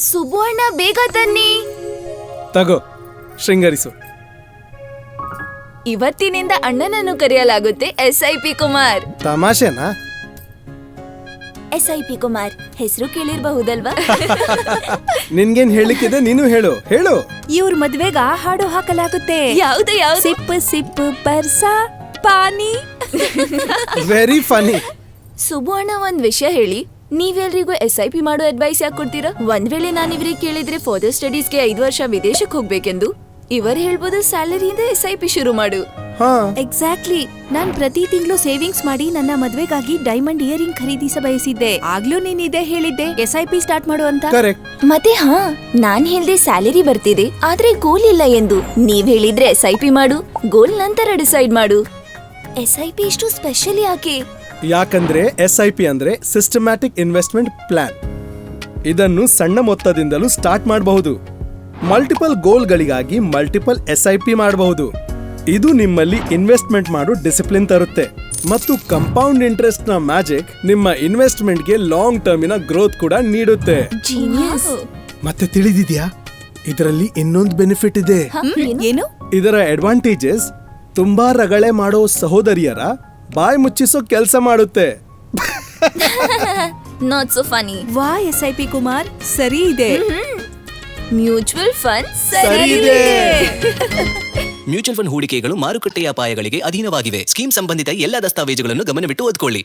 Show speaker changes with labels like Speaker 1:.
Speaker 1: ಸುಬ್ಬು ಅಣ್ಣ ಬೇಗ ತನ್ನಿ.
Speaker 2: ತಗೋ, ಶೃಂಗರಿಸು.
Speaker 1: ಇವತ್ತಿನಿಂದ ಅಣ್ಣನನ್ನು ಕರೆಯಲಾಗುತ್ತೆ SIP ಕುಮಾರ್.
Speaker 2: ತಮಾಷೆನಾ?
Speaker 1: SIP ಕುಮಾರ್ ಹೆಸರು ಕೇಳಿರ್ಬಹುದಲ್ವಾ?
Speaker 2: ನಿನ್ಗೇನ್ ಹೇಳಿಕ್ಕಿದೆ, ನೀನು ಹೇಳು.
Speaker 3: ಇವ್ರ ಮದ್ವೆಗ ಹಾಡು ಹಾಕಲಾಗುತ್ತೆ.
Speaker 1: ಯಾವ್ದು ಯಾವ್ದು?
Speaker 3: ಸಿಪ್ ಸಿಪ್ ಬರ್ಸಾ ಪಾನಿ.
Speaker 2: Very funny.
Speaker 1: ಸುಬ್ಬು ಅಣ್ಣ ಒಂದ್ ವಿಷಯ ಹೇಳಿ, ನೀವೆಲ್ರಿಗೂ SIP ಮಾಡೋ ಅಡ್ವೈಸ್ ಯಾಕೆ ಕೊಡ್ತೀರಾ? ಒಂದ್ ವೇಳೆ ನಾನ್ ಇವ್ರಿಗೆ ಕೇಳಿದ್ರೆ ಫರ್ದರ್ ಸ್ಟಡೀಸ್ಗೆ 5 ವರ್ಷ ವಿದೇಶಕ್ಕೆ ಹೋಗ್ಬೇಕೆಂದು, ಇವರು ಹೇಳ್ಬೋದು ಸ್ಯಾಲರಿಯಿಂದ SIP ಶುರು ಮಾಡು.
Speaker 3: ಎಕ್ಸಾಕ್ಟ್ಲಿ. ನಾನ್ ಪ್ರತಿ ತಿಂಗಳು ಸೇವಿಂಗ್ಸ್ ಮಾಡಿ ನನ್ನ ಮದ್ವೆಗಾಗಿ ಡೈಮಂಡ್ ಇಯರಿಂಗ್ ಖರೀದಿಸ ಬಯಸಿದ್ದೆ. ಆಗ್ಲೂ ನೀನ್ ಇದೇ ಹೇಳಿದ್ದೆ SIP ಸ್ಟಾರ್ಟ್ ಮಾಡು ಅಂತ.
Speaker 1: ಮತ್ತೆ ನಾನ್ ಹೇಳ್ದೆ ಸ್ಯಾಲರಿ ಬರ್ತಿದೆ ಆದ್ರೆ ಗೋಲ್ ಇಲ್ಲ ಎಂದು. ನೀವ್ ಹೇಳಿದ್ರೆ SIP ಮಾಡು, ಗೋಲ್ ನಂತರ ಡಿಸೈಡ್ ಮಾಡು. SIP ಇಷ್ಟು ಸ್ಪೆಷಲ್ ಯಾಕೆ?
Speaker 2: ಯಾಕಂದ್ರೆ SIP ಅಂದ್ರೆ ಸಿಸ್ಟಮ್ಯಾಟಿಕ್ ಇನ್ವೆಸ್ಟ್ಮೆಂಟ್ ಪ್ಲಾನ್. ಇದನ್ನು ಸಣ್ಣ ಮೊತ್ತದಿಂದಲೂ ಸ್ಟಾರ್ಟ್ ಮಾಡಬಹುದು. ಮಲ್ಟಿಪಲ್ ಗೋಲ್ಗಳಿಗಾಗಿ ಮಲ್ಟಿಪಲ್ SIP ಮಾಡಬಹುದು. ಇದು ನಿಮ್ಮಲ್ಲಿ ಇನ್ವೆಸ್ಟ್ಮೆಂಟ್ ಮಾಡೋ ಡಿಸಿಪ್ಲಿನ್ ತರುತ್ತೆ ಮತ್ತು ಕಂಪೌಂಡ್ ಇಂಟ್ರೆಸ್ಟ್ ನ ಮ್ಯಾಜಿಕ್ ನಿಮ್ಮ ಇನ್ವೆಸ್ಟ್ಮೆಂಟ್ಗೆ ಲಾಂಗ್ ಟರ್ಮಿನ ಗ್ರೋತ್ ಕೂಡ ನೀಡುತ್ತೆ.
Speaker 1: ಜೀನಿಯಸ್.
Speaker 2: ಮತ್ತೆ ತಿಳಿದಿದ್ಯಾ, ಇದರಲ್ಲಿ ಇನ್ನೊಂದು ಬೆನಿಫಿಟ್ ಇದೆ.
Speaker 3: ಏನು?
Speaker 2: ಇದರ ಅಡ್ವಾಂಟೇಜಸ್ ತುಂಬಾ ರಗಳೆ ಮಾಡೋ ಸಹೋದರಿಯರ ಬಾಯಿ ಮುಚ್ಚಿಸೋ ಕೆಲಸ ಮಾಡುತ್ತೆ.
Speaker 1: Not so funny.
Speaker 3: ವಾ SIP ಕುಮಾರ್ ಸರಿ ಇದೆ.
Speaker 1: ಮ್ಯೂಚುವಲ್ ಫಂಡ್
Speaker 2: ಸರಿ ಇದೆ.
Speaker 4: ಮ್ಯೂಚುವಲ್ ಫಂಡ್ ಹೂಡಿಕೆಗಳು ಮಾರುಕಟ್ಟೆಯ ಅಪಾಯಗಳಿಗೆ ಅಧೀನವಾಗಿವೆ. ಸ್ಕೀಮ್ ಸಂಬಂಧಿತ ಎಲ್ಲ ದಸ್ತಾವೇಜುಗಳನ್ನು ಗಮನವಿಟ್ಟು ಓದಿಕೊಳ್ಳಿ.